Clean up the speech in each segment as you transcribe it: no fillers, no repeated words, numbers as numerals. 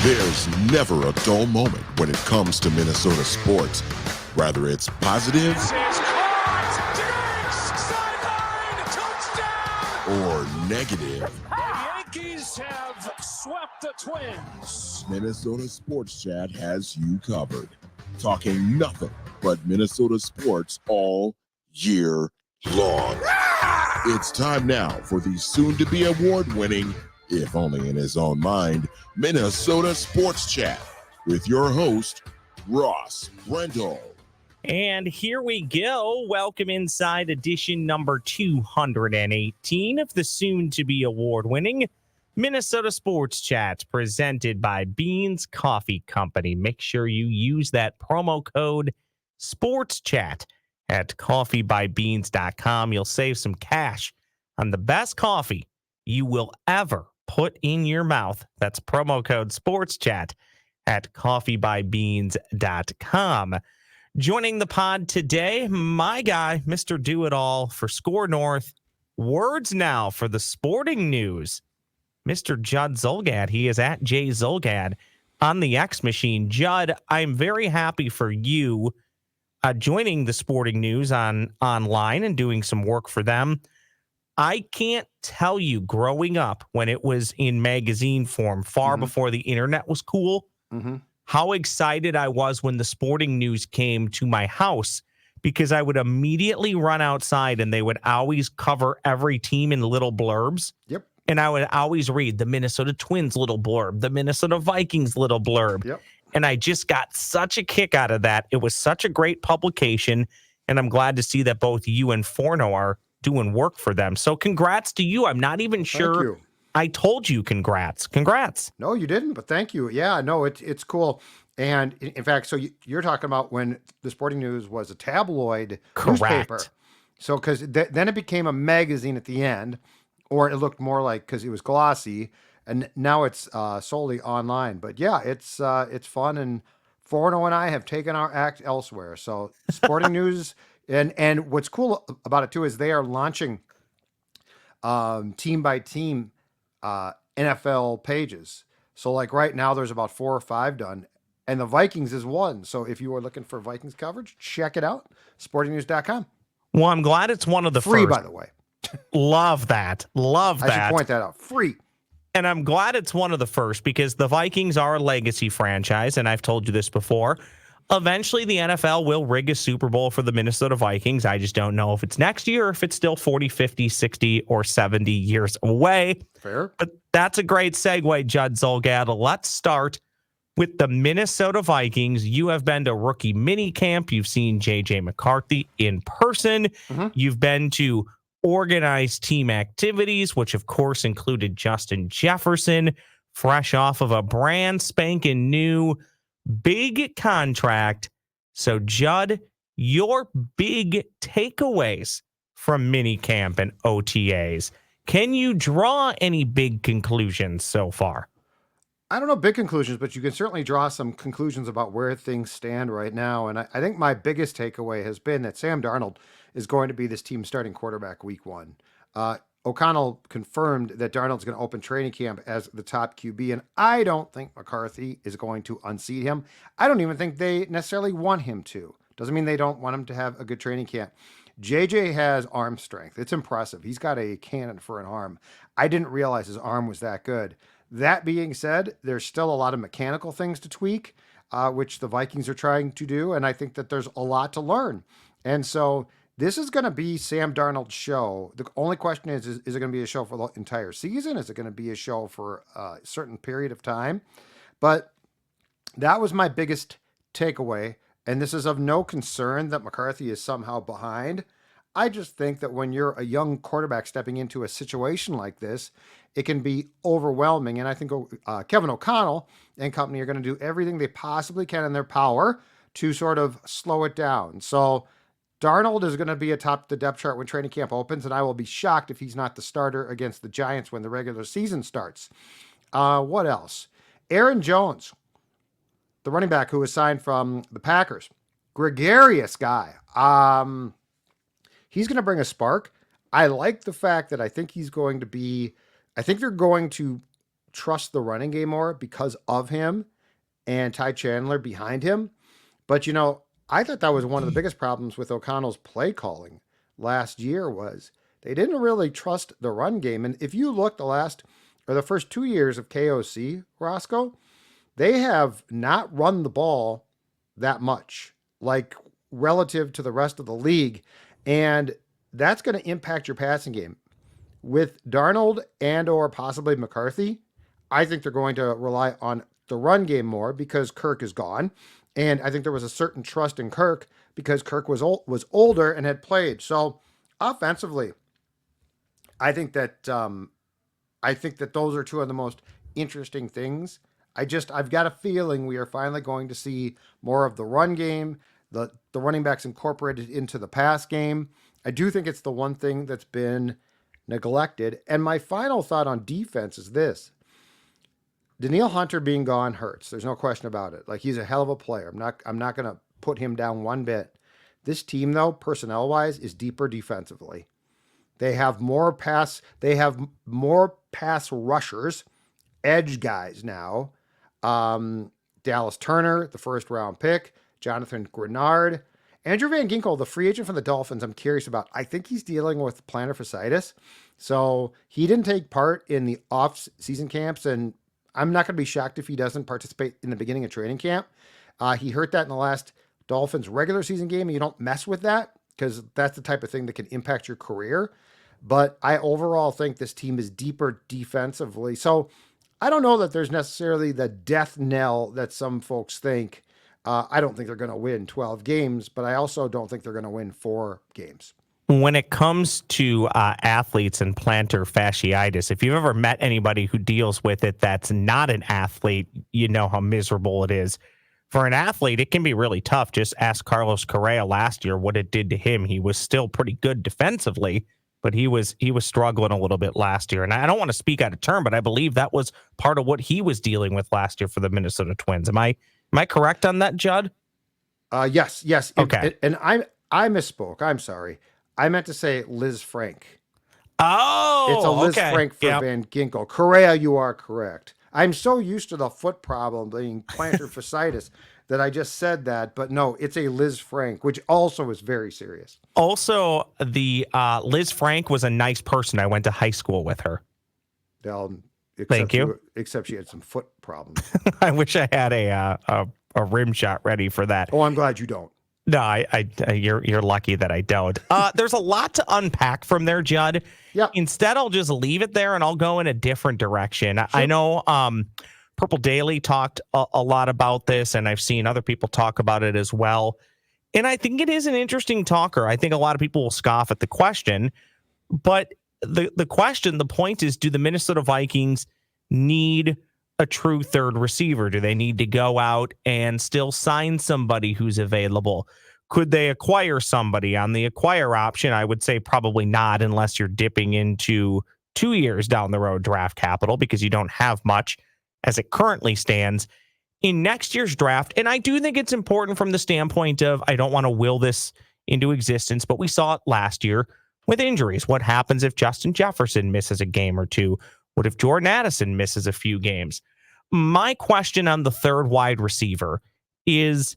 There's never a dull moment when it comes to Minnesota sports. Whether it's positive or negative. The Yankees have swept the Twins. Minnesota Sports Chat has you covered. Talking nothing but Minnesota sports all year long. It's time now for the soon-to-be award-winning, if only in his own mind, Minnesota Sports Chat with your host, Ross Brendel. And here we go. Welcome inside edition number 218 of the soon-to-be award-winning Minnesota Sports Chat, presented by Beans Coffee Company. Make sure you use that promo code SPORTSCHAT at coffeebybeans.com. You'll save some cash on the best coffee you will ever put in your mouth. That's promo code SPORTSCHAT at coffeebybeans.com. Joining the pod today, my guy, Mr. Do-It-All for SKOR North. Words now for the sporting news, Mr. Judd Zulgad. He is at J Zulgad on the X Machine. Judd, I'm very happy for you joining the sporting news online and doing some work for them. I can't tell you, growing up when it was in magazine form, far before the internet was cool, how excited I was when the sporting news came to my house, because I would immediately run outside and they would always cover every team in little blurbs. Yep. And I would always read the Minnesota Twins little blurb, the Minnesota Vikings little blurb. Yep. And I just got such a kick out of that. It was such a great publication. And I'm glad to see that both you and Forno are doing work for them. So congrats to you. I'm not even sure. Thank you. I told you congrats. Congrats. No, you didn't, but thank you. Yeah, no, it's cool. And in fact, so you're talking about when the Sporting News was a tabloid newspaper. So because then it became a magazine at the end, or it looked more like, because it was glossy, and now it's solely online. But yeah, it's fun, and Forno and I have taken our act elsewhere. So Sporting News, and what's cool about it too is they are launching team by team NFL pages. So like right now there's about 4 or 5 done, and the Vikings is one. So if you are looking for Vikings coverage, check it out. Sportingnews.com. Well, I'm glad it's one of the free, first. by the way. Love that. Love that. I should point that out. Free. And I'm glad it's one of the first, because the Vikings are a legacy franchise, and I've told you this before. Eventually, the NFL will rig a Super Bowl for the Minnesota Vikings. I just don't know if it's next year or if it's still 40, 50, 60, or 70 years away. Fair. But that's a great segue, Judd Zulgad. Let's start with the Minnesota Vikings. You have been to rookie minicamp. You've seen J.J. McCarthy in person. You've been to organized team activities, which of course included Justin Jefferson, fresh off of a brand spanking new big contract. So, Judd, your big takeaways from minicamp and OTAs. Can you draw any big conclusions so far? I don't know big conclusions, but you can certainly draw some conclusions about where things stand right now. And I think my biggest takeaway has been that Sam Darnold is going to be this team's starting quarterback week 1. O'Connell confirmed that Darnold's going to open training camp as the top QB, and I don't think McCarthy is going to unseat him. I don't even think they necessarily want him to. Doesn't mean they don't want him to have a good training camp. JJ has arm strength. It's impressive. He's got a cannon for an arm. I didn't realize his arm was that good. That being said, there's still a lot of mechanical things to tweak, which the Vikings are trying to do, and I think that there's a lot to learn. And so this is going to be Sam Darnold's show. The only question is it going to be a show for the entire season? Is it going to be a show for a certain period of time? But that was my biggest takeaway, and this is of no concern that McCarthy is somehow behind. I just think that when you're a young quarterback stepping into a situation like this, it can be overwhelming. And I think Kevin O'Connell and company are going to do everything they possibly can in their power to sort of slow it down. So Darnold is going to be atop the depth chart when training camp opens, and I will be shocked if he's not the starter against the Giants when the regular season starts. What else? Aaron Jones, the running back who was signed from the Packers. Gregarious guy. He's going to bring a spark. I like the fact that I think they're going to trust the running game more because of him and Ty Chandler behind him. But, I thought that was one of the biggest problems with O'Connell's play calling last year was they didn't really trust the run game. And if you look the first 2 years of KOC, Roscoe, they have not run the ball that much, like relative to the rest of the league. And that's going to impact your passing game. With Darnold and or possibly McCarthy, I think they're going to rely on the run game more because Kirk is gone. And I think there was a certain trust in Kirk because Kirk was older and had played. So offensively, I think that those are two of the most interesting things. I've got a feeling we are finally going to see more of the run game, the running backs incorporated into the pass game. I do think it's the one thing that's been neglected. And my final thought on defense is this. Danielle Hunter being gone hurts. There's no question about it. Like, he's a hell of a player. I'm not going to put him down one bit. This team, though, personnel-wise, is deeper defensively. They have more pass rushers, edge guys now. Dallas Turner, the first-round pick. Jonathan Grenard. Andrew Van Ginkel, the free agent from the Dolphins, I'm curious about. I think he's dealing with plantar fasciitis. So he didn't take part in the off-season camps, and I'm not going to be shocked if he doesn't participate in the beginning of training camp. He hurt that in the last Dolphins regular season game, and you don't mess with that because that's the type of thing that can impact your career. But I overall think this team is deeper defensively. So I don't know that there's necessarily the death knell that some folks think. I don't think they're going to win 12 games, but I also don't think they're going to win 4 games. When it comes to athletes and plantar fasciitis, if you've ever met anybody who deals with it that's not an athlete, you know how miserable it is. For an athlete, it can be really tough. Just ask Carlos Correa last year what it did to him. He was still pretty good defensively, but he was struggling a little bit last year. And I don't want to speak out of turn, but I believe that was part of what he was dealing with last year for the Minnesota Twins. Am I correct on that, Judd? Yes. Okay. And I misspoke. I'm sorry. I meant to say Liz Frank. Oh, it's a Liz okay. Frank for Van Ginkel. Correa, you are correct. I'm so used to the foot problem being plantar fasciitis that I just said that, but no, it's a Liz Frank, which also is very serious. Also, the Liz Frank was a nice person. I went to high school with her. Thank you. Except she had some foot problems. I wish I had a rim shot ready for that. Oh, I'm glad you don't. No, you're lucky that I don't. There's a lot to unpack from there, Judd. Yeah. Instead, I'll just leave it there and I'll go in a different direction. Sure. I know Purple Daily talked a lot about this, and I've seen other people talk about it as well. And I think it is an interesting talker. I think a lot of people will scoff at the question, but the point is, do the Minnesota Vikings need a true third receiver? Do they need to go out and still sign somebody who's available? Could they acquire somebody on the acquire option? I would say probably not, unless you're dipping into 2 years down the road draft capital, because you don't have much as it currently stands in next year's draft. And I do think it's important from the standpoint of, I don't want to will this into existence, but we saw it last year with injuries. What happens if Justin Jefferson misses a game or two? What if Jordan Addison misses a few games? My question on the third wide receiver is,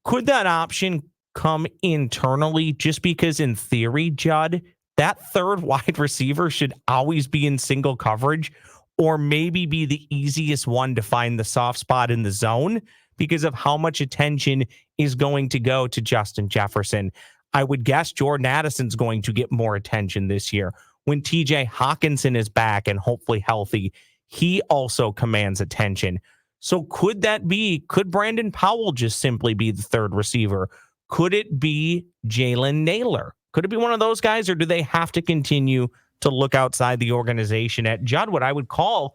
could that option come internally? Just because in theory, Judd, that third wide receiver should always be in single coverage, or maybe be the easiest one to find the soft spot in the zone because of how much attention is going to go to Justin Jefferson. I would guess Jordan Addison's going to get more attention this year. When TJ Hawkinson is back and hopefully healthy, he also commands attention. So could Brandon Powell just simply be the third receiver? Could it be Jalen Naylor? Could it be one of those guys, or do they have to continue to look outside the organization at, Judd, what I would call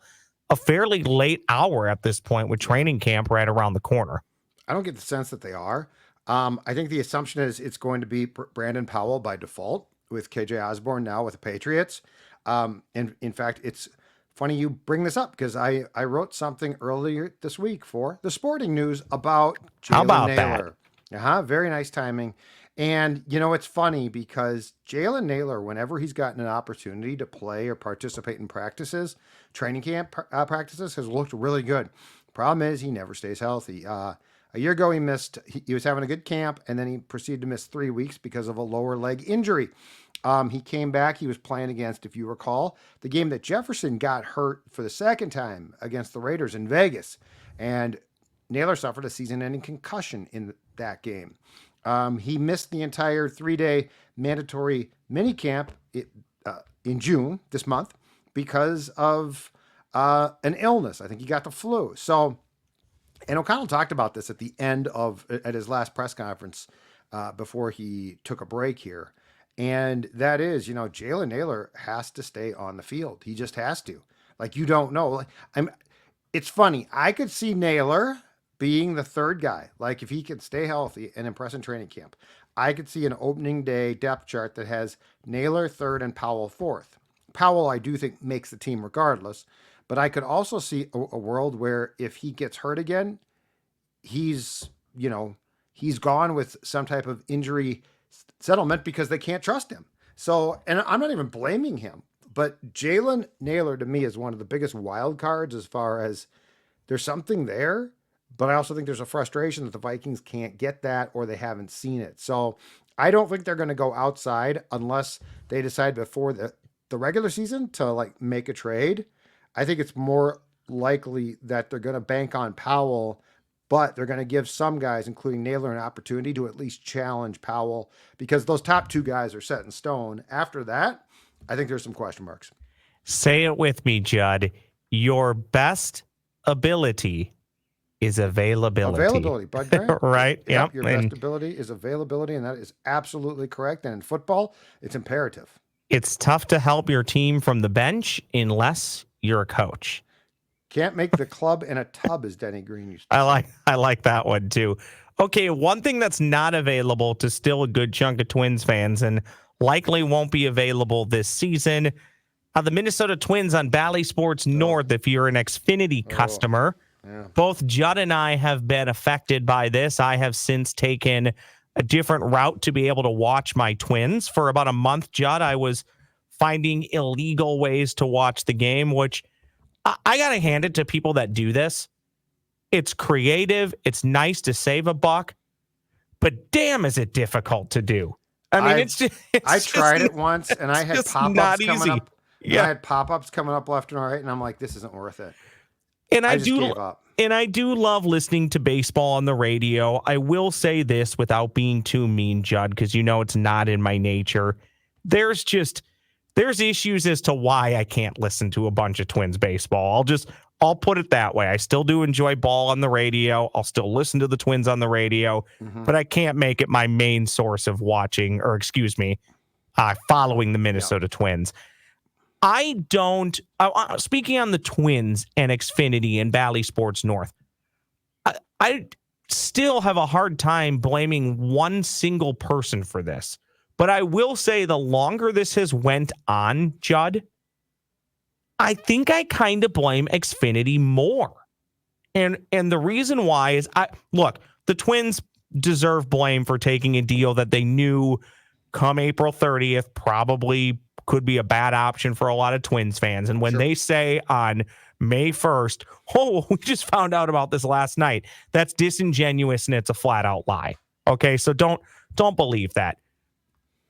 a fairly late hour at this point with training camp right around the corner? I don't get the sense that they are. I think the assumption is it's going to be Brandon Powell by default, with KJ Osborne now with the Patriots. And in fact, it's funny you bring this up because I wrote something earlier this week for the Sporting News about Jalen Naylor. Very nice timing. And, it's funny because Jalen Naylor, whenever he's gotten an opportunity to play or participate in practices, training camp practices, has looked really good. Problem is, he never stays healthy. A year ago, he was having a good camp, and then he proceeded to miss 3 weeks because of a lower leg injury. He came back. He was playing against, if you recall, the game that Jefferson got hurt for the second time against the Raiders in Vegas. And Naylor suffered a season-ending concussion in that game. He missed the entire 3-day mandatory minicamp in June this month because of an illness. I think he got the flu. So, and O'Connell talked about this at his last press conference before he took a break here. And that is, Jalen Naylor has to stay on the field. He just has to. Like, you don't know. It's funny. I could see Naylor being the third guy. Like, if he could stay healthy and impress in training camp, I could see an opening day depth chart that has Naylor third and Powell fourth. Powell, I do think, makes the team regardless, but I could also see a world where if he gets hurt again, he's gone with some type of injury settlement because they can't trust him. So, and I'm not even blaming him, but Jalen Naylor to me is one of the biggest wild cards as far as there's something there. But I also think there's a frustration that the Vikings can't get that or they haven't seen it. So I don't think they're going to go outside unless they decide before the regular season to make a trade. I think it's more likely that they're going to bank on Powell, but they're going to give some guys, including Naylor, an opportunity to at least challenge Powell because those top two guys are set in stone. After that, I think there's some question marks. Say it with me, Judd. Your best ability is availability. Availability, Bud Grant. Right. Yep. Your best ability is availability, and that is absolutely correct. And in football, it's imperative. It's tough to help your team from the bench unless you're a coach. Can't make the club in a tub, as Denny Green used to say. I like that one too. Okay, one thing that's not available to still a good chunk of Twins fans and likely won't be available this season. The Minnesota Twins on Bally Sports North, if you're an Xfinity customer. Yeah. Both Judd and I have been affected by this. I have since taken a different route to be able to watch my Twins. For about a month, Judd, I was finding illegal ways to watch the game, which I got to hand it to people that do this. It's creative. It's nice to save a buck, but damn, is it difficult to do. I mean, I tried it once and I had pop-ups coming up. Yeah. I had pop-ups coming up left and right, and I'm like, this isn't worth it. And I just gave up. And I do love listening to baseball on the radio. I will say this without being too mean, Judd, because it's not in my nature. There's issues as to why I can't listen to a bunch of Twins baseball. I'll put it that way. I still do enjoy ball on the radio. I'll still listen to the Twins on the radio, but I can't make it my main source of watching, or following the Minnesota Twins. I don't, speaking on the Twins and Xfinity and Bally Sports North, I still have a hard time blaming one single person for this. But I will say the longer this has went on, Judd, I think I kind of blame Xfinity more. And the reason why is, the Twins deserve blame for taking a deal that they knew come April 30th probably could be a bad option for a lot of Twins fans. And when they say on May 1st, we just found out about this last night, that's disingenuous and it's a flat out lie. Okay, so don't believe that.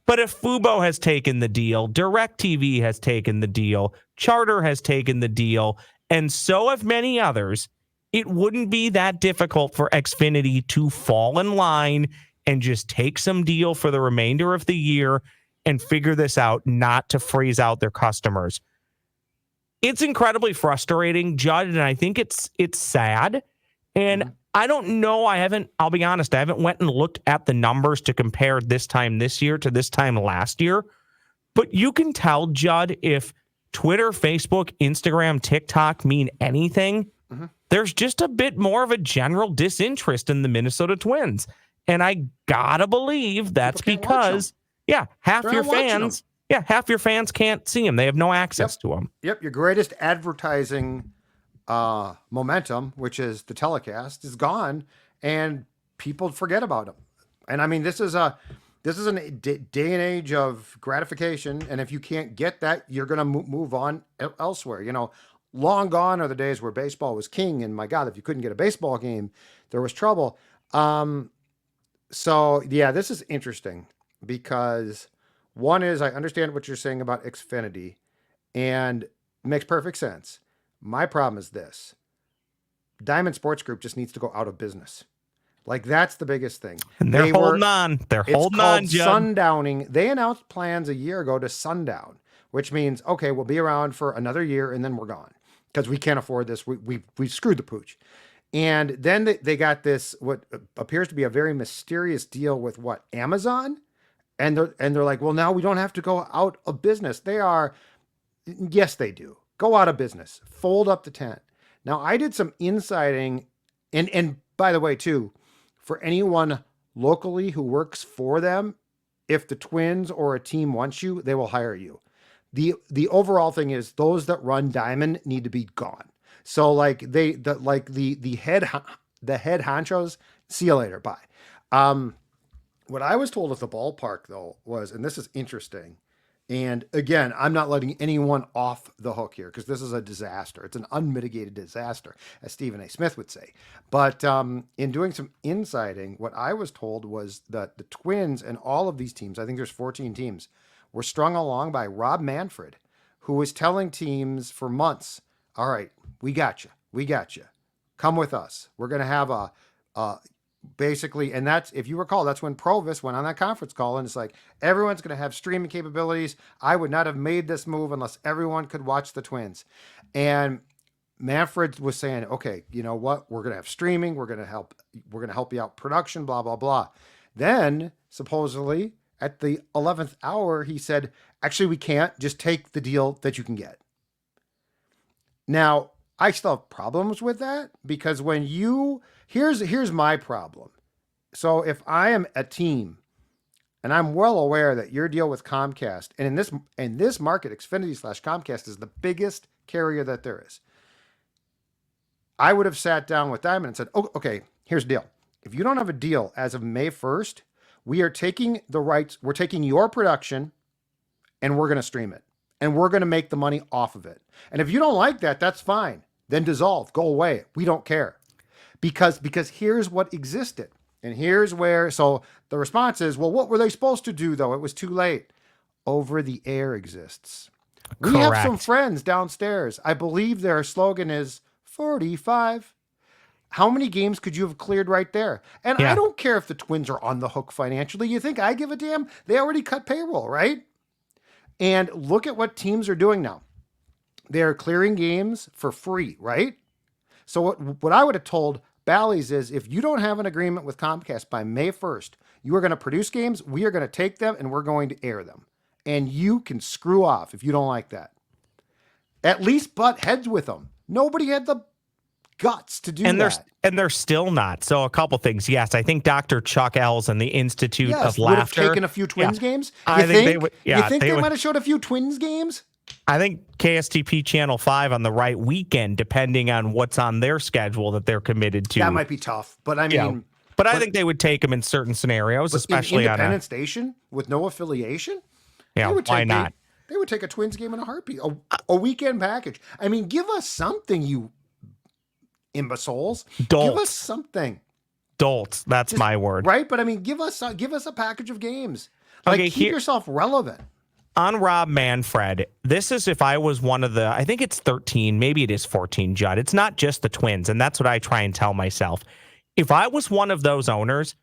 But if Fubo has taken the deal, DirecTV has taken the deal, Charter has taken the deal, and so have many others, it wouldn't be that difficult for Xfinity to fall in line and just take some deal for the remainder of the year and figure this out, not to freeze out their customers. It's incredibly frustrating, Judd, and I think it's sad. And I don't know. I'll be honest, I haven't went and looked at the numbers to compare this time this year to this time last year. But you can tell, Judd, if Twitter, Facebook, Instagram, TikTok mean anything, there's just a bit more of a general disinterest in the Minnesota Twins. And I gotta believe that's because half your fans can't see them. They have no access to them. Yep. Your greatest advertising momentum, which is the telecast, is gone, and people forget about them. And I mean, this is a day and age of gratification. And if you can't get that, you're going to move on elsewhere. Long gone are the days where baseball was king. And my God, if you couldn't get a baseball game, there was trouble. So yeah, this is interesting because one is I understand what you're saying about Xfinity and it makes perfect sense. My problem is this. Diamond Sports Group just needs to go out of business. Like, that's the biggest thing. And they're holding on. They're holding on, Judd. Sundowning. They announced plans a year ago to sundown, which means, okay, we'll be around for another year and then we're gone because we can't afford this. We screwed the pooch. And then they got this, what appears to be a very mysterious deal with Amazon. And they're like, well, now we don't have to go out of business. Yes, they do. Go out of business. Fold up the tent. Now, I did some insiding, and by the way, too, for anyone locally who works for them, if the Twins or a team wants you, they will hire you. The overall thing is those that run Diamond need to be gone. So like the head honchos, see you later, bye. What I was told at the ballpark though was, and this is interesting, and again, I'm not letting anyone off the hook here because this is a disaster. It's an unmitigated disaster, as Stephen A. Smith would say. But in doing some insiding, what I was told was that the Twins and all of these teams, I think there's 14 teams, were strung along by Rob Manfred, who was telling teams for months, all right, we got you. Come with us. We're going to have basically, and that's, if you recall, that's when Provis went on that conference call and it's like, everyone's going to have streaming capabilities. I would not have made this move unless everyone could watch the Twins. And Manfred was saying, okay, you know what? We're going to have streaming. We're going to help you out production, blah, blah, blah. Then supposedly at the 11th hour, he said, actually, we can't. Just take the deal that you can get. Now, I still have problems with that because here's my problem. So if I am a team and I'm well aware that your deal with Comcast, and in this market, Xfinity/Comcast is the biggest carrier that there is. I would have sat down with Diamond and said, oh, okay, here's the deal. If you don't have a deal as of May 1st, we are taking the rights, we're taking your production and we're going to stream it. And we're going to make the money off of it. And if you don't like that, that's fine. Then dissolve, go away. We don't care. Because here's what existed. And here's where, so the response is, well, what were they supposed to do though? It was too late. Over the air exists. We Correct. have some friends downstairs. I believe their slogan is 45. How many games could you have cleared right there? And yeah. I don't care if the Twins are on the hook financially. You think I give a damn? They already cut payroll, right? And look at what teams are doing now. They're clearing games for free, right? So what I would have told Bally's is if you don't have an agreement with Comcast by May 1st, you are going to produce games, we are going to take them, and we're going to air them. And you can screw off if you don't like that. At least butt heads with them. Nobody had the guts to do that. And they're still not. So a couple things. Yes, I think Dr. Chuck Ells and the Institute of Laughter would have taken a few Twins games. I think they would. Yeah, you think they might have showed a few Twins games? I think KSTP Channel 5 on the right weekend, depending on what's on their schedule that they're committed to. That might be tough, but I mean, but I think they would take them in certain scenarios, especially an on independent station with no affiliation. Yeah, why not? They would take a Twins game in a heartbeat, a weekend package. I mean, give us something, you imbeciles. Dolts. Give us something. Dolts. That's my word. Right? But I mean, give us a package of games. Like, keep yourself relevant. On Rob Manfred, this is if I was one of the, I think it's 13, maybe it is 14, Judd. It's not just the Twins, and that's what I try and tell myself. If I was one of those owners,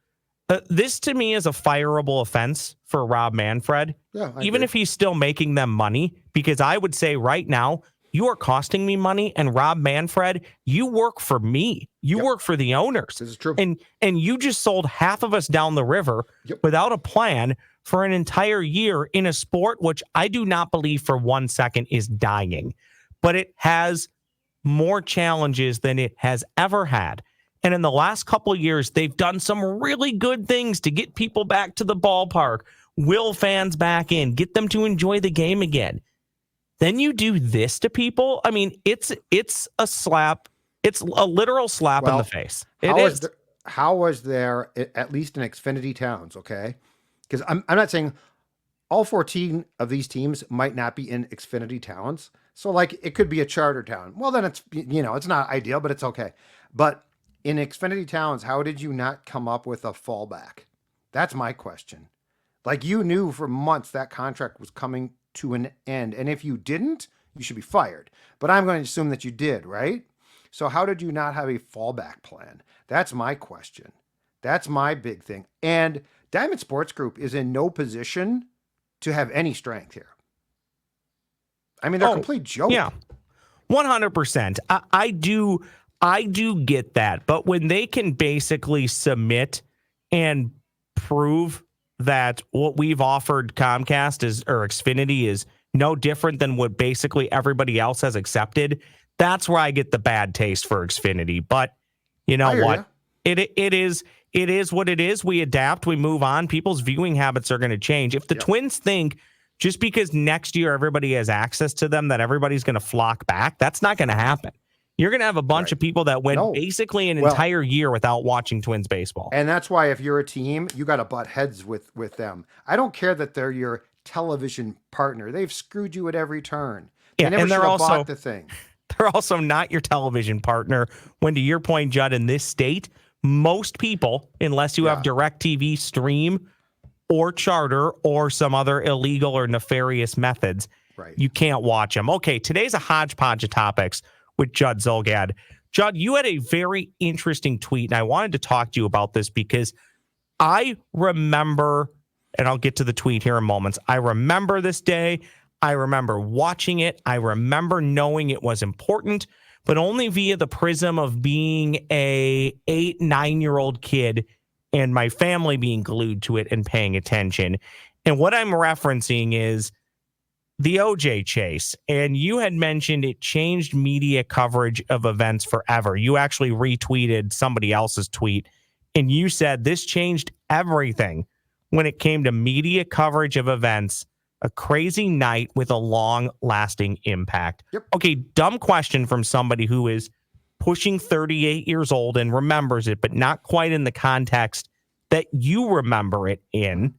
this to me is a fireable offense for Rob Manfred, even if he's still making them money, because I would say right now, you are costing me money, and Rob Manfred, you work for me. You work for the owners. This is true. And you just sold half of us down the river without a plan for an entire year in a sport which I do not believe for 1 second is dying. But it has more challenges than it has ever had. And in the last couple of years, they've done some really good things to get people back to the ballpark, will fans back in, get them to enjoy the game again. Then you do this to people. I mean, it's a slap. It's a literal slap in the face. how was there at least in Xfinity towns, okay? Because I'm not saying all 14 of these teams might not be in Xfinity towns. So like it could be a charter town. Well, then it's, it's not ideal, but it's okay. But in Xfinity towns, how did you not come up with a fallback? That's my question. Like you knew for months that contract was coming to an end. And if you didn't, you should be fired. But I'm going to assume that you did, right? So how did you not have a fallback plan? That's my question. That's my big thing. And Diamond Sports Group is in no position to have any strength here. I mean, they're a complete joke. Yeah, 100%. I do get that. But when they can basically submit and prove that what we've offered Comcast or Xfinity is no different than what basically everybody else has accepted, that's where I get the bad taste for Xfinity. But you know what? It is what it is. We adapt, we move on. People's viewing habits are going to change. If the Twins think just because next year everybody has access to them that everybody's going to flock back, that's not going to happen. You're going to have a bunch of people that went basically an entire year without watching Twins baseball. And that's why if you're a team, you got to butt heads with them. I don't care that they're your television partner. They've screwed you at every turn. They never should have bought the thing. They're also not your television partner when, to your point, Judd, in this state, most people, unless you have DirecTV stream or charter or some other illegal or nefarious methods, you can't watch them. Okay, today's a hodgepodge of topics with Judd Zulgad. Judd, you had a very interesting tweet, and I wanted to talk to you about this because I remember, and I'll get to the tweet here in moments, I remember this day. I remember watching it. I remember knowing it was important, but only via the prism of being a 8-9-year-old kid and my family being glued to it and paying attention. And what I'm referencing is the OJ chase. And you had mentioned it changed media coverage of events forever. You actually retweeted somebody else's tweet, and you said this changed everything when it came to media coverage of events. A crazy night with a long-lasting impact. Okay, dumb question from somebody who is pushing 38 years old and remembers it, but not quite in the context that you remember it in.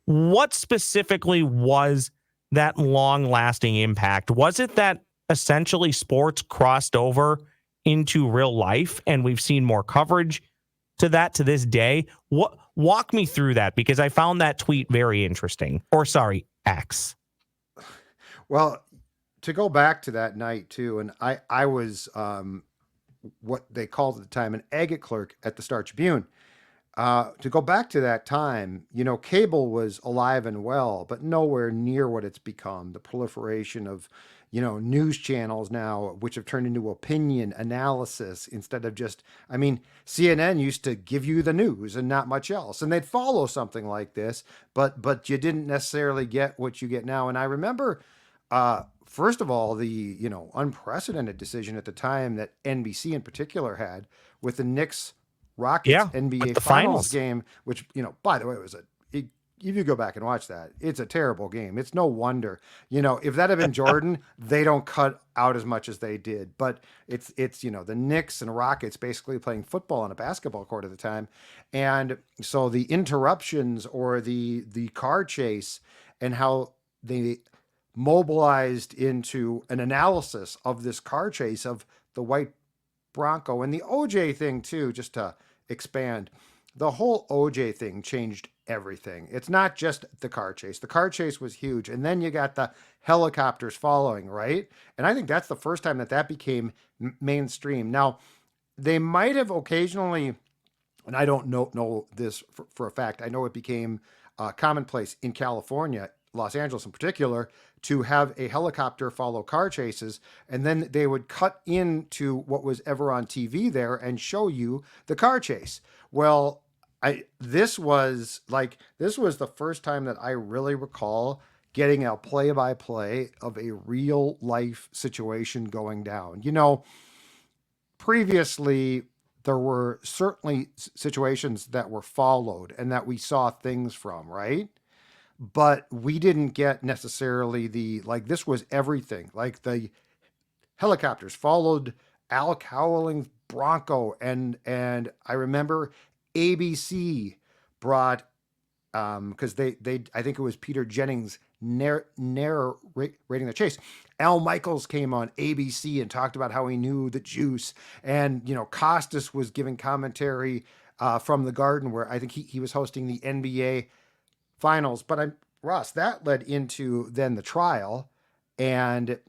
What specifically was that long-lasting impact? Was it that essentially sports crossed over into real life and we've seen more coverage to that to this day? Walk me through that, because I found that tweet very interesting. Or sorry, X. Well, to go back to that night too, and I was what they called at the time an agate clerk at the Star Tribune. To go back to that time, cable was alive and well, but nowhere near what it's become. The proliferation of, news channels now, which have turned into opinion analysis instead of just, CNN used to give you the news and not much else. And they'd follow something like this, but you didn't necessarily get what you get now. And I remember, first of all, the, unprecedented decision at the time that NBC in particular had with the Knicks Rockets NBA finals game, which, by the way, if you go back and watch that, it's a terrible game. It's no wonder, if that had been Jordan, they don't cut out as much as they did, but it's, the Knicks and Rockets basically playing football on a basketball court at the time. And so the interruptions or the car chase and how they mobilized into an analysis of this car chase of the white Bronco and the OJ thing too, just to expand. The whole OJ thing changed everything. It's not just the car chase. The car chase was huge. And then you got the helicopters following, right? And I think that's the first time that became mainstream. Now, they might have occasionally, and I don't know this for a fact, I know it became commonplace in California, Los Angeles in particular, to have a helicopter follow car chases, and then they would cut into what was ever on TV there and show you the car chase. Well, this was the first time that I really recall getting a play-by-play of a real life situation going down. Previously there were certainly situations that were followed and that we saw things from, right? But we didn't get necessarily this was everything. Like the helicopters followed Al Cowling's Bronco, and I remember ABC brought because they I think it was Peter Jennings narrating the chase. Al Michaels came on ABC and talked about how he knew the juice, and Costas was giving commentary from the Garden, where I think he was hosting the NBA Finals. But Ross, that led into then the trial, and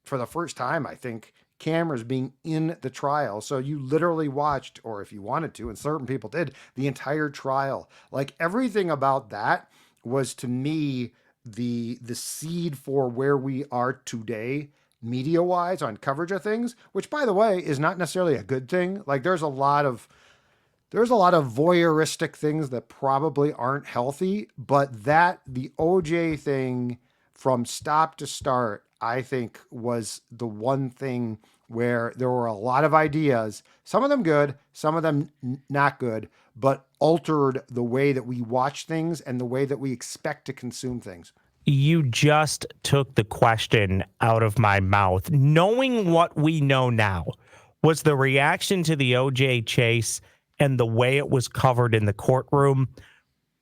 for the first time, I think, cameras being in the trial. So you literally watched, or if you wanted to, and certain people did, the entire trial. Like, everything about that was, to me, the seed for where we are today, media wise, on coverage of things, which, by the way, is not necessarily a good thing. Like, there's a lot of voyeuristic things that probably aren't healthy, but the OJ thing from stop to start, I think, was the one thing where there were a lot of ideas, some of them good, some of them not good, but altered the way that we watch things and the way that we expect to consume things. You just took the question out of my mouth. Knowing what we know now, was the reaction to the OJ chase and the way it was covered in the courtroom,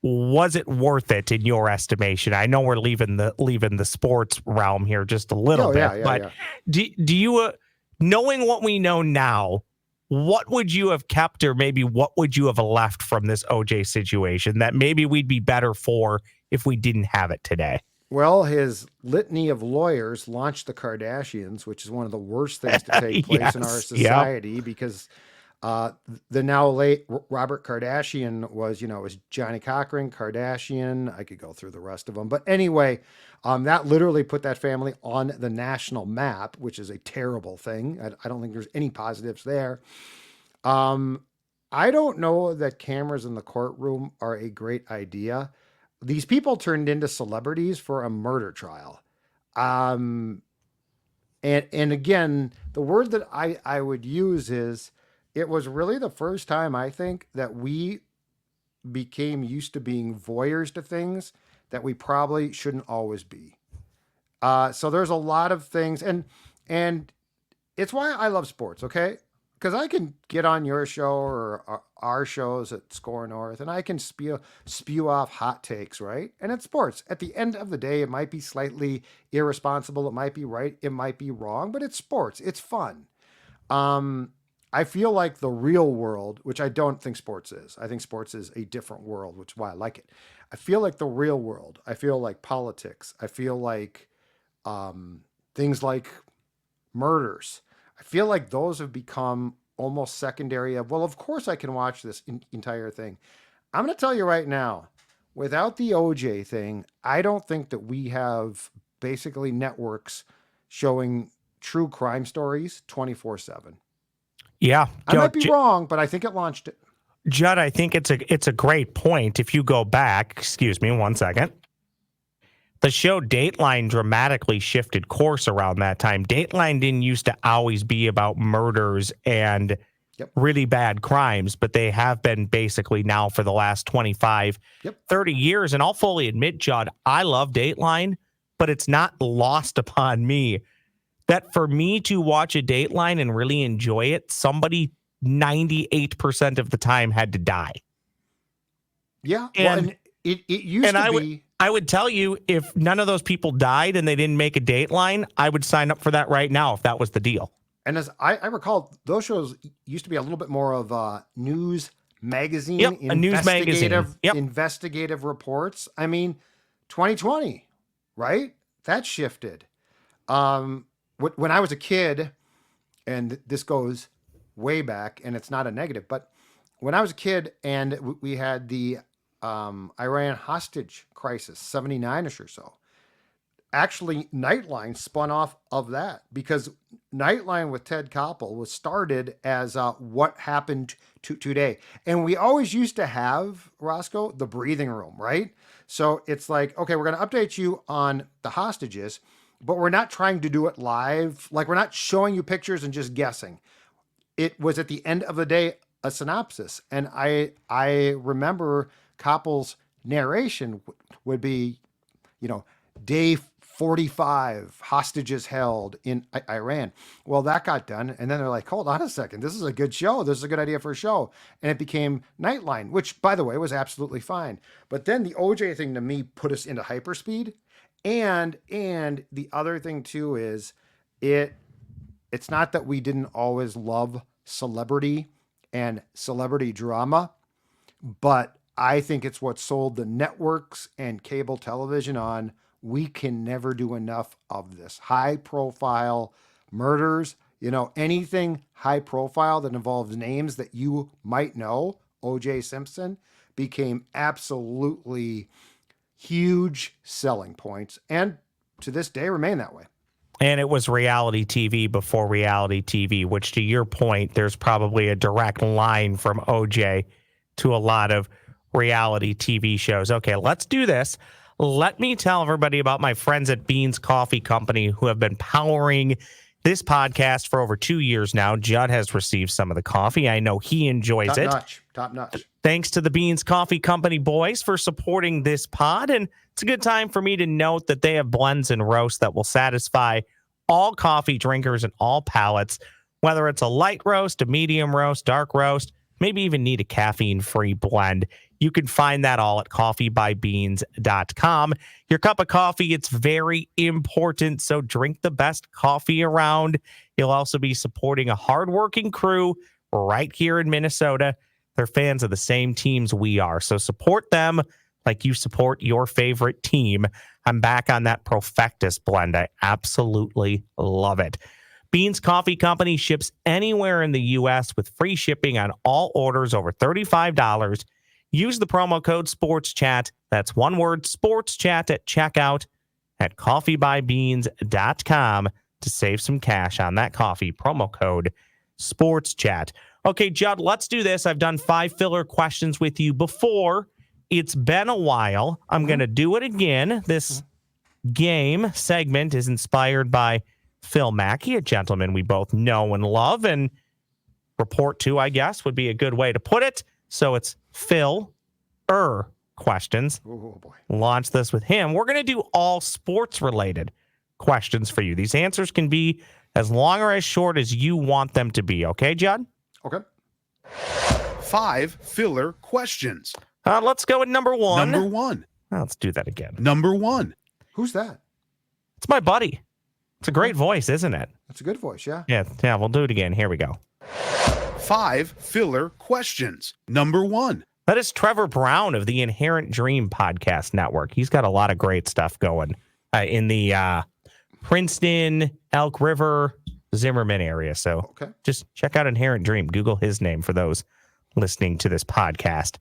was it worth it in your estimation? I know we're leaving the sports realm here just a little bit, but do you, knowing what we know now, what would you have kept, or maybe what would you have left from this OJ situation that maybe we'd be better for if we didn't have it today? Well, his litany of lawyers launched the Kardashians, which is one of the worst things to take place in our society, because the now late Robert Kardashian was Johnny Cochran Kardashian. I could go through the rest of them. But anyway, that literally put that family on the national map, which is a terrible thing. I don't think there's any positives there. I don't know that cameras in the courtroom are a great idea. These people turned into celebrities for a murder trial. And again, the word that I would use is, it was really the first time, I think, that we became used to being voyeurs to things that we probably shouldn't always be. So there's a lot of things, and it's why I love sports, okay? Because I can get on your show or our shows at SKOR North, and I can spew off hot takes, right? And it's sports. At the end of the day, it might be slightly irresponsible. It might be right. It might be wrong, but it's sports. It's fun. I feel like the real world, which I don't think sports is. I think sports is a different world, which is why I like it. I feel like the real world. I feel like politics. I feel like things like murders. I feel like those have become almost secondary of, well, of course I can watch this entire thing. I'm going to tell you right now, without the OJ thing, I don't think that we have basically networks showing true crime stories 24/7. Yeah. I might be wrong, but I think it launched it. Judd, I think it's a great point. If you go back, excuse me 1 second. The show Dateline dramatically shifted course around that time. Dateline didn't used to always be about murders and really bad crimes, but they have been basically now for the last 25, 30 years. And I'll fully admit, Judd, I love Dateline, but it's not lost upon me that for me to watch a Dateline and really enjoy it, somebody 98% of the time had to die. Yeah. And it used to be. I would tell you, if none of those people died and they didn't make a Dateline, I would sign up for that right now if that was the deal. And as I recall, those shows used to be a little bit more of a news magazine, a news magazine. Investigative reports. I mean, 2020, right? That shifted. When I was a kid, and this goes way back, and it's not a negative, but when I was a kid and we had the Iran hostage crisis, 79ish or so, actually Nightline spun off of that, because Nightline with Ted Koppel was started as what happened today. And we always used to have, Roscoe, the breathing room, right? So it's like, okay, we're going to update you on the hostages, but we're not trying to do it live. Like, we're not showing you pictures and just guessing. It was, at the end of the day, a synopsis. And I remember Koppel's narration would be, day 45 hostages held in Iran. Well, that got done. And then they're like, hold on a second. This is a good show. This is a good idea for a show. And it became Nightline, which, by the way, was absolutely fine. But then the OJ thing to me put us into hyperspeed. And the other thing, too, is it's not that we didn't always love celebrity and celebrity drama, but I think it's what sold the networks and cable television on. We can never do enough of this. High profile murders, anything high profile that involves names that you might know, OJ Simpson, became absolutely huge selling points and to this day remain that way. And it was reality TV before reality TV, which to your point, there's probably a direct line from OJ to a lot of reality TV shows. Okay, let's do this. Let me tell everybody about my friends at Beans Coffee Company who have been powering this podcast for over 2 years now. Judd has received some of the coffee. I know he enjoys it. Top notch. Thanks to the Beans Coffee Company boys for supporting this pod. And it's a good time for me to note that they have blends and roasts that will satisfy all coffee drinkers and all palates, whether it's a light roast, a medium roast, dark roast, maybe even need a caffeine-free blend. You can find that all at coffeebybeans.com. Your cup of coffee, it's very important, so drink the best coffee around. You'll also be supporting a hardworking crew right here in Minnesota. They're fans of the same teams we are, so support them like you support your favorite team. I'm back on that Profectus blend. I absolutely love it. Beans Coffee Company ships anywhere in the U.S. with free shipping on all orders over $35. Use the promo code SPORTSCHAT. That's one word, SPORTSCHAT at checkout at coffeebybeans.com to save some cash on that coffee. Promo code SPORTSCHAT. Okay, Judd, let's do this. I've done 5 filler questions with you before. It's been a while. I'm going to do it again. This game segment is inspired by Phil Mackey, a gentleman we both know and love, and report to, I guess, would be a good way to put it. So it's Phil questions. Oh, boy. Launch this with him. We're going to do all sports-related questions for you. These answers can be as long or as short as you want them to be. Okay, Judd? Okay. 5 filler questions. Let's go with number 1. Number 1. Let's do that again. Number 1. Who's that? It's my buddy. It's a great voice, isn't it? That's a good voice, yeah. Yeah, we'll do it again. Here we go. 5 filler questions. Number 1. That is Trevor Brown of the Inherent Dream Podcast Network. He's got a lot of great stuff going in the Princeton, Elk River, Zimmerman area. So just check out Inherent Dream. Google his name for those listening to this podcast.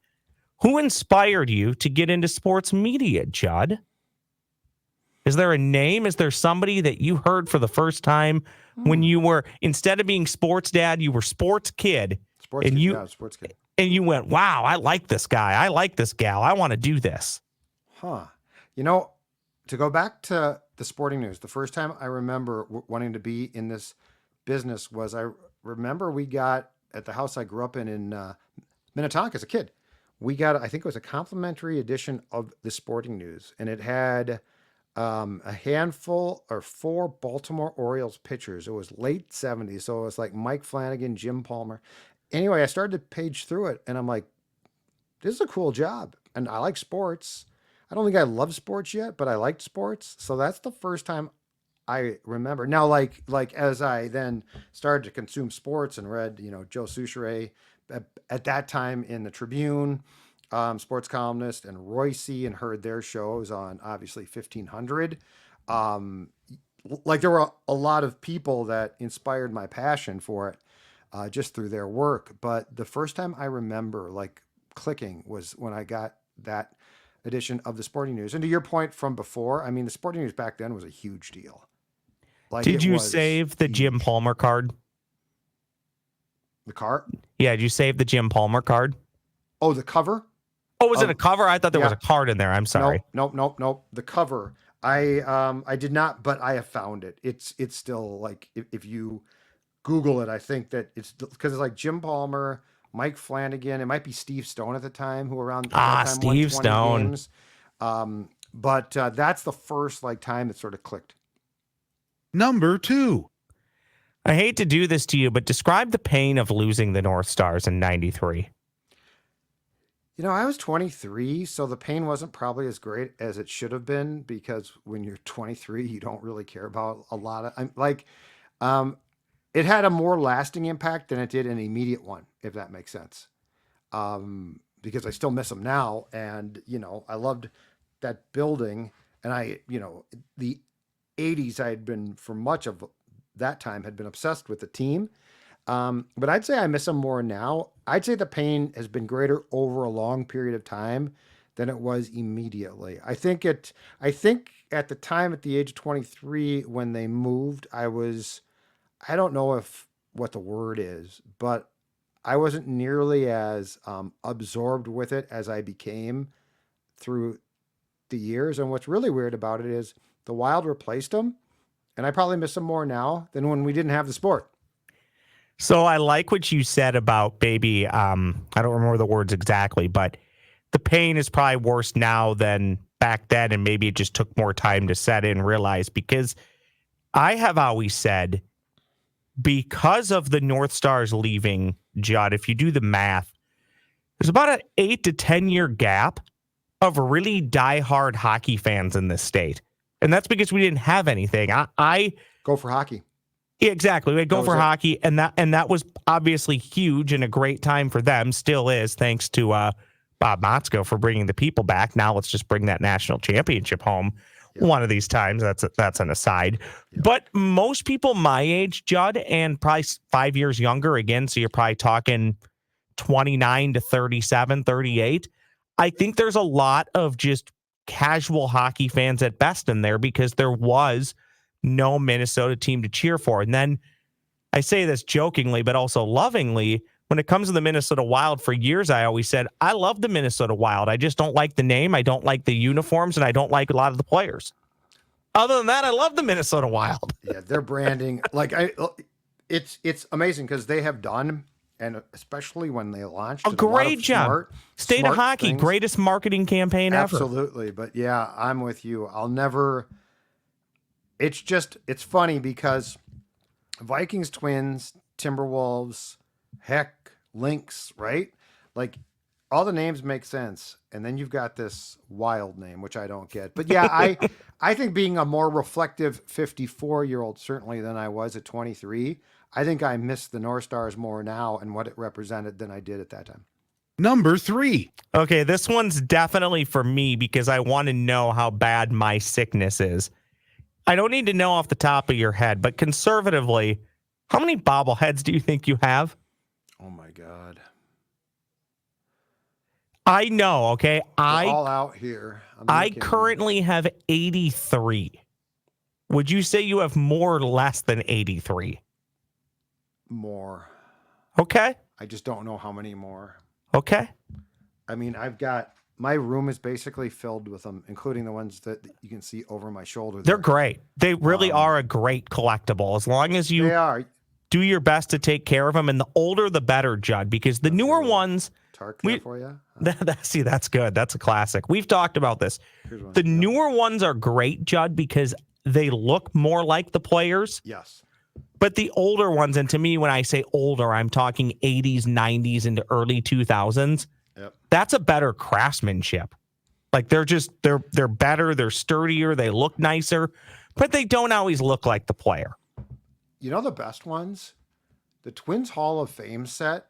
Who inspired you to get into sports media, Judd? Is there a name? Is there somebody that you heard for the first time when you were, instead of being sports dad, you were sports kid? Sports kid. And you went, wow, I like this guy. I like this gal. I want to do this. To go back to the sporting news, the first time I remember wanting to be in this business was I remember we got at the house I grew up in Minnetonka as a kid. We got, I think it was a complimentary edition of the sporting news, and it had a handful or 4 Baltimore Orioles pitchers. It was late 70s, so it was like Mike Flanagan, Jim Palmer. Anyway, I started to page through it, and I'm like, this is a cool job, and I like sports. I don't think I love sports yet, but I liked sports, so that's the first time I remember. Now, like as I then started to consume sports and read, Joe Souchere at that time in the Tribune, sports columnist, and Royce, and heard their shows on obviously 1500. There were a lot of people that inspired my passion for it just through their work. But the first time I remember clicking was when I got that edition of the Sporting News. And to your point from before, I mean, the Sporting News back then was a huge deal. Did you save the Jim Palmer card? The card? Yeah, did you save the Jim Palmer card? Oh, the cover? Oh, was it a cover? I thought there was a card in there. I'm sorry. Nope. The cover. I did not, but I have found it. It's still if you Google it, I think that it's because it's like Jim Palmer, Mike Flanagan. It might be Steve Stone at the time who around Steve Stone. Games. But that's the first time it sort of clicked. Number 2. I hate to do this to you, but describe the pain of losing the North Stars in 93. I was 23, so the pain wasn't probably as great as it should have been, because when you're 23, you don't really care about a lot of it had a more lasting impact than it did an immediate one, if that makes sense. Because I still miss them now, and I loved that building, and the 80s I had been, for much of that time, had been obsessed with the team. But I'd say I miss them more now. I'd say the pain has been greater over a long period of time than it was immediately. I think at the time, at the age of 23, when they moved, I don't know what the word is, but I wasn't nearly as absorbed with it as I became through the years. And what's really weird about it is the Wild replaced them, and I probably miss them more now than when we didn't have the sport. So I like what you said about maybe, I don't remember the words exactly, but the pain is probably worse now than back then, and maybe it just took more time to set in and realize, because I have always said, because of the North Stars leaving, Judd, if you do the math, there's about an 8 to 10 year gap of really diehard hockey fans in this state. And that's because we didn't have anything. I go for hockey. Yeah, exactly. We'd go for hockey, and that was obviously huge and a great time for them. Still is, thanks to Bob Motzko for bringing the people back. Now let's just bring that national championship home one of these times. That's an aside. But most people my age, Judd, and probably 5 years younger, again, so you're probably talking 29 to 37, 38. I think there's a lot of just casual hockey fans at best in there, because there was no Minnesota team to cheer for. And then I say this jokingly, but also lovingly, when it comes to the Minnesota Wild, for years, I always said, I love the Minnesota Wild. I just don't like the name. I don't like the uniforms, and I don't like a lot of the players. Other than that, I love the Minnesota Wild. Yeah, their branding, it's amazing, because they have done, and especially when they launched, a great job. State of hockey, things. Greatest marketing campaign ever. Absolutely. But yeah, I'm with you. It's funny, because Vikings, Twins, Timberwolves, heck, Lynx, right? All the names make sense. And then you've got this Wild name, which I don't get. But yeah, I think being a more reflective 54-year-old, certainly, than I was at 23, I think I miss the North Stars more now and what it represented than I did at that time. Number 3. Okay, this one's definitely for me, because I want to know how bad my sickness is. I don't need to know off the top of your head, but conservatively, how many bobbleheads do you think you have? Oh my God. I know, okay? They're all out here. I currently have 83. Would you say you have more or less than 83? More. Okay. I just don't know how many more. Okay. I mean, my room is basically filled with them, including the ones that you can see over my shoulder. They're great. They really are a great collectible, as long as you do your best to take care of them. And the older, the better, Judd, because the newer ones... Tark there for you? See, that's good. That's a classic. We've talked about this. The newer ones are great, Judd, because they look more like the players. Yes. But the older ones, and to me, when I say older, I'm talking 80s, 90s, into early 2000s. Yep. That's a better craftsmanship. They're better, they're sturdier, they look nicer, but they don't always look like the player. You know the best ones? The Twins Hall of Fame set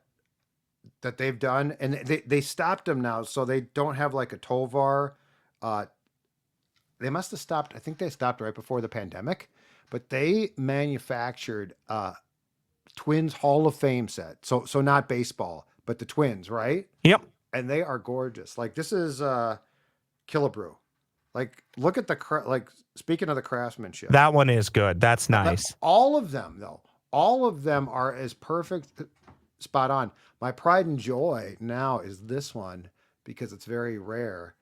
that they've done, and they stopped them now, so they don't have a Tovar. They must have stopped. I think they stopped right before the pandemic, but they manufactured Twins Hall of Fame set. So not baseball, but the Twins, right? Yep. And they are gorgeous. This is Killebrew. Look at speaking of the craftsmanship. That one is good. That's nice. All of them, though, all of them are as perfect, spot on. My pride and joy now is this one, because it's very rare.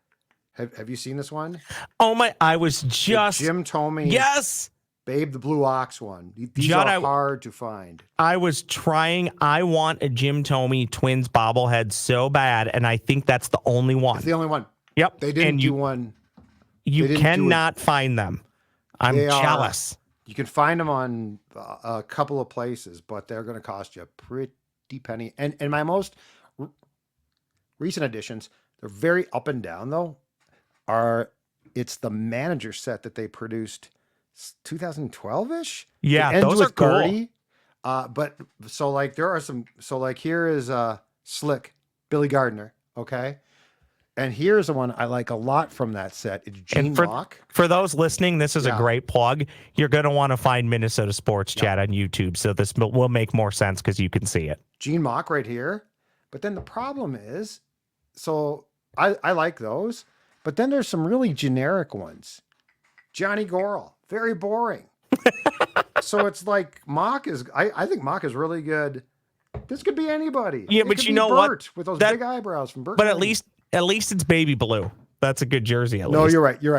Have you seen this one? Oh my! I was just the Jim Thome. Yes. Babe the Blue Ox one. These Judd, are hard to find. I was trying. I want a Jim Thome Twins bobblehead so bad, and I think that's the only one. It's the only one. Yep. They didn't do one You They didn't do it. cannot find them. I'm They are- jealous. You can find them on a couple of places, but they're going to cost you a pretty penny. And my most recent additions, they're very up and down though. It's the manager set that they produced 2012-ish. Yeah, It ends those are with cool. Gertie. But so like there are some. So like here is Slick Billy Gardner. Okay. And here's the one I like a lot from that set. It's Gene And for- Mock. For those listening, this is a Yeah. great plug. You're going to want to find Minnesota Sports Chat on YouTube, so this will make more sense because you can see it. Gene Mock right here. But then the problem is, so I like those, but then there's some really generic ones. Johnny Gorel, very boring. So it's like Mock is, I think Mock is really good. This could be anybody. Yeah, It but could you be know Bert what? with those That- big eyebrows from Bert. But at Lane. least it's baby blue. That's a good jersey. At No, least. you're right. You're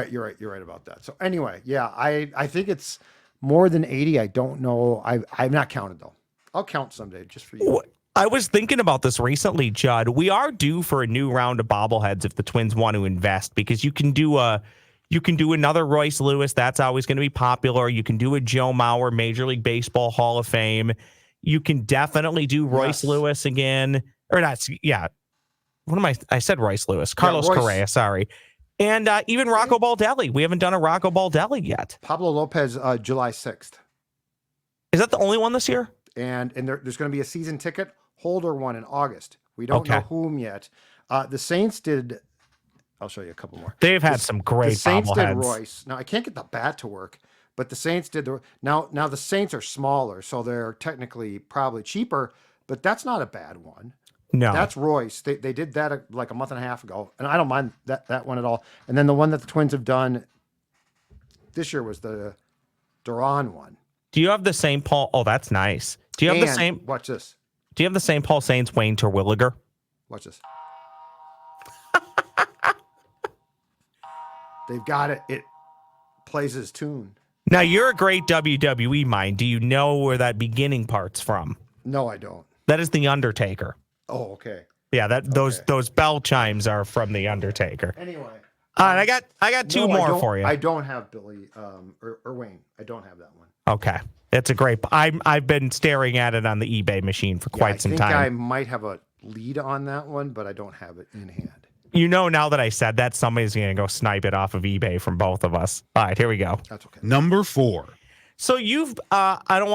right about that. So anyway, yeah, I think it's more than 80. I don't know. I've not counted though. I'll count someday just for you. I was thinking about this recently, Judd. We are due for a new round of bobbleheads if the Twins want to invest, because you can do another Royce Lewis. That's always going to be popular. You can do a Joe Mauer, Major League Baseball Hall of Fame. You can definitely do Royce Yes. Lewis again, or not? Yeah. What am I? I said Royce Lewis, Carlos Royce. Correa. Sorry, and even Rocco Baldelli. We haven't done a Rocco Baldelli yet. Pablo Lopez, July 6th. Is that the only one this year? And there's going to be a season ticket holder one in August. We don't know Okay. whom yet. The Saints did. I'll show you a couple more. They've had some great The Saints did bobbleheads. Royce. Now I can't get the bat to work, but the Saints did the. Now the Saints are smaller, so they're technically probably cheaper. But that's not a bad one. No, That's Royce. They did that like a month and a half ago, and I don't mind that one at all. And then the one that the Twins have done this year was the Duran one. do you have the St. Paul? Oh, that's nice. Do you have the And same? Watch this. Do you have the St. Paul Saints Wayne Terwilliger? Watch this. They've got it. It plays his tune. Now you're a great WWE mind. Do you know where that beginning part's from? No, I don't. That is the Undertaker. Oh, okay. Yeah, those Okay. those bell chimes are from the Undertaker. Anyway. All right, I got two No, I more don't- for you. I don't have Billy or Wayne. I don't have that one. Okay, that's a great. I've been staring at it on the eBay machine for quite some I time. think I might have a lead on that one, but I don't have it in hand. You know, now that I said that, somebody's gonna go snipe it off of eBay from both of us. All right, here we go. That's okay. Number 4. So you've I don't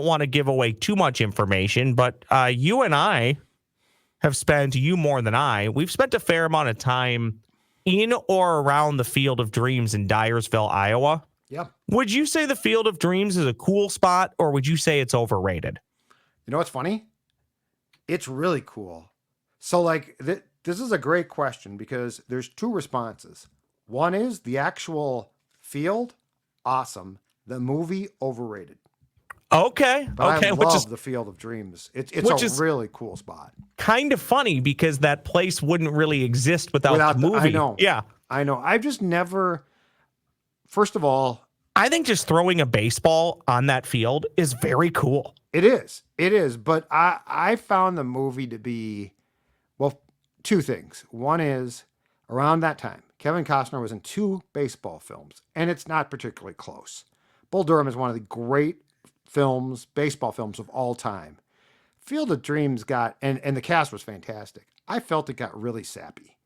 want to give away too much information, but you and I have spent, you more than I, we've spent a fair amount of time in or around the Field of Dreams in Dyersville, Iowa. Yeah. Would you say the Field of Dreams is a cool spot, or would you say it's overrated? You know what's funny? It's really cool. So like this is a great question because there's two responses. One is the actual field, awesome. The movie, overrated. Okay. But Okay. I Which love is the Field of Dreams. It's which a is- really cool spot. kind of funny because that place wouldn't really exist without the movie. I know. Yeah. I know. I've just never. First of all, I think just throwing a baseball on that field is very cool. it is. It is. But I found the movie to be, well, two things. One is around that time, Kevin Costner was in 2 baseball films, and it's not particularly close. Bull Durham is one of the great films, baseball films of all time. Field of Dreams got, and the cast was fantastic. I felt it got really sappy.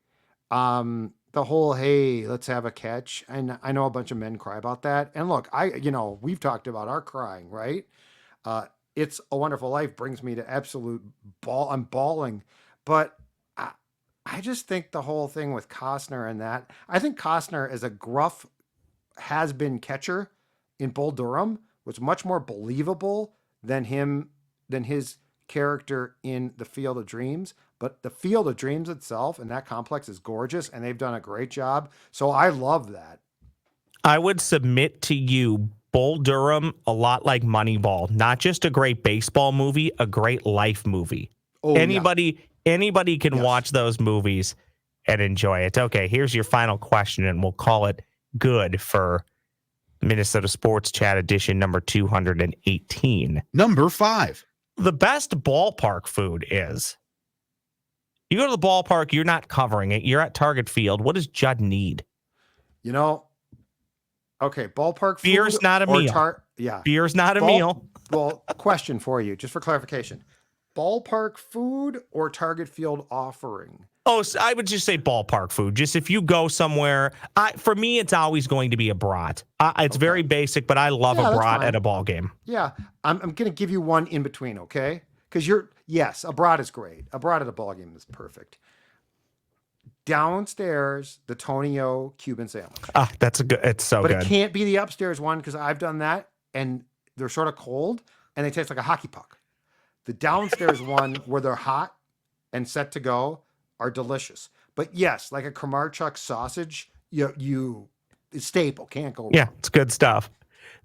The whole, hey, let's have a catch. And I know a bunch of men cry about that. And look, we've talked about our crying, right? It's a Wonderful Life brings me to absolute I'm bawling. But I just think the whole thing with Costner and that, I think Costner as a gruff has-been catcher in Bull Durham was much more believable than his character in the Field of Dreams. But the Field of Dreams itself and that complex is gorgeous, and they've done a great job. So I love that. I would submit to you Bull Durham a lot like Moneyball, not just a great baseball movie, a great life movie. Oh, Anybody can Yes. watch those movies and enjoy it. Okay, here's your final question, and we'll call it good for Minnesota Sports Chat edition number 218. Number 5. The best ballpark food is, you go to the ballpark, you're not covering it, you're at Target Field. What does Judd need? You know, okay, ballpark food. Beer's not a or meal. Yeah. Beer's not a meal. Well, question for you, just for clarification. Ballpark food or target field offering? Oh, so I would just say ballpark food. Just if you go somewhere, for me, it's always going to be a brat. It's very basic, but I love a brat at a ball game. Yeah, I'm going to give you one in between, okay? Because yes, a brat is great. A brat at a ball game is perfect. Downstairs, the Tonio Cuban sandwich. That's it's so good. But it can't be the upstairs one because I've done that and they're sort of cold and they taste like a hockey puck. The downstairs one where they're hot and set to go are delicious. But yes, like a Kramarchuk sausage, it's staple, can't go wrong. Yeah, it's good stuff.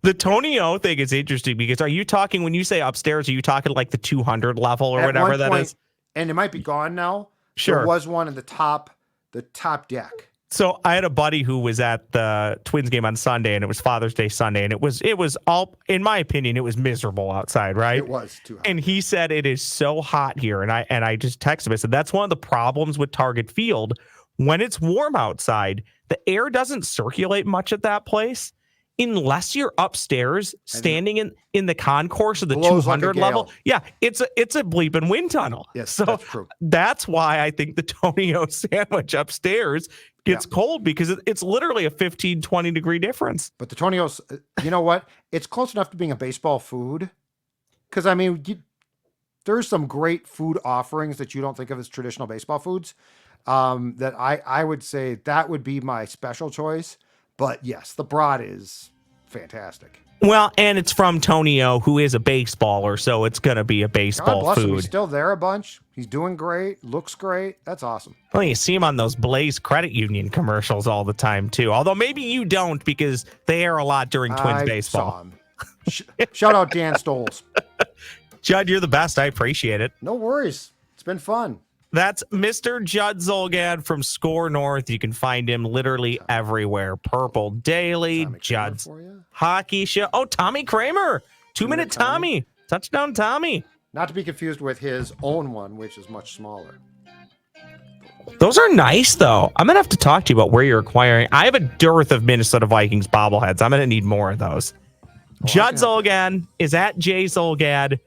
The Tonio thing is interesting because are you talking, when you say upstairs, are you talking like the 200 level or whatever that is? And it might be gone now. Sure. There was one in the top deck. So I had a buddy who was at the Twins game on Sunday, and it was Father's Day Sunday, and it was all, in my opinion, it was miserable outside, right? It was too hot. And he said it is so hot here, and I just texted him. I said that's one of the problems with Target Field. When it's warm outside, the air doesn't circulate much at that place unless you're upstairs standing in the concourse of the 200 level. Yeah, it's a bleeping wind tunnel. Yes, so that's true. That's why I think the Tonio sandwich upstairs gets cold because it's literally a 15, 20 degree difference. But the Tonio's, you know what? It's close enough to being a baseball food. Because, I mean, there's some great food offerings that you don't think of as traditional baseball foods that I would say that would be my special choice. But yes, the brat is fantastic. Well, and it's from Tonio, who is a baseballer, so it's going to be a baseball God bless food. him. He's still there a bunch. He's doing great. Looks great. That's awesome. Well, you see him on those Blaze Credit Union commercials all the time, too. Although maybe you don't because they air a lot during Twins baseball. Saw him. Shout out Dan Stoles. Judd, you're the best. I appreciate it. No worries. It's been fun. That's Mr. Judd Zulgad from SKOR North. You can find him literally everywhere. Purple Daily, Judd's Hockey Show. Oh, Tommy Kramer. 2-minute Tommy. Touchdown Tommy. Not to be confused with his own one, which is much smaller. Those are nice, though. I'm going to have to talk to you about where you're acquiring. I have a dearth of Minnesota Vikings bobbleheads. I'm going to need more of those. Judd Zulgad is at J Zulgad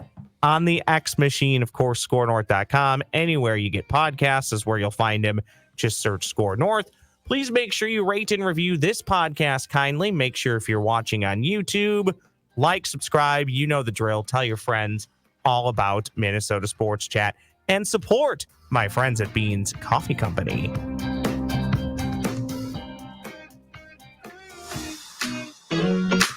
on the X machine, of course, SKORNorth.com. Anywhere you get podcasts is where you'll find him. Just search SKOR North. Please make sure you rate and review this podcast kindly. Make sure if you're watching on YouTube, like, subscribe. You know the drill. Tell your friends all about Minnesota Sports Chat and support my friends at Beans Coffee Company.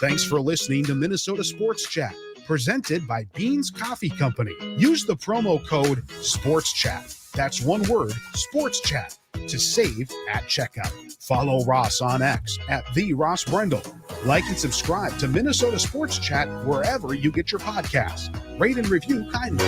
Thanks for listening to Minnesota Sports Chat, presented by Beans Coffee Company. Use the promo code SPORTSCHAT. That's one word, Sports Chat, to save at checkout. Follow Ross on X at the Ross Brendel. Like and subscribe to Minnesota Sports Chat wherever you get your podcasts. Rate and review kindly.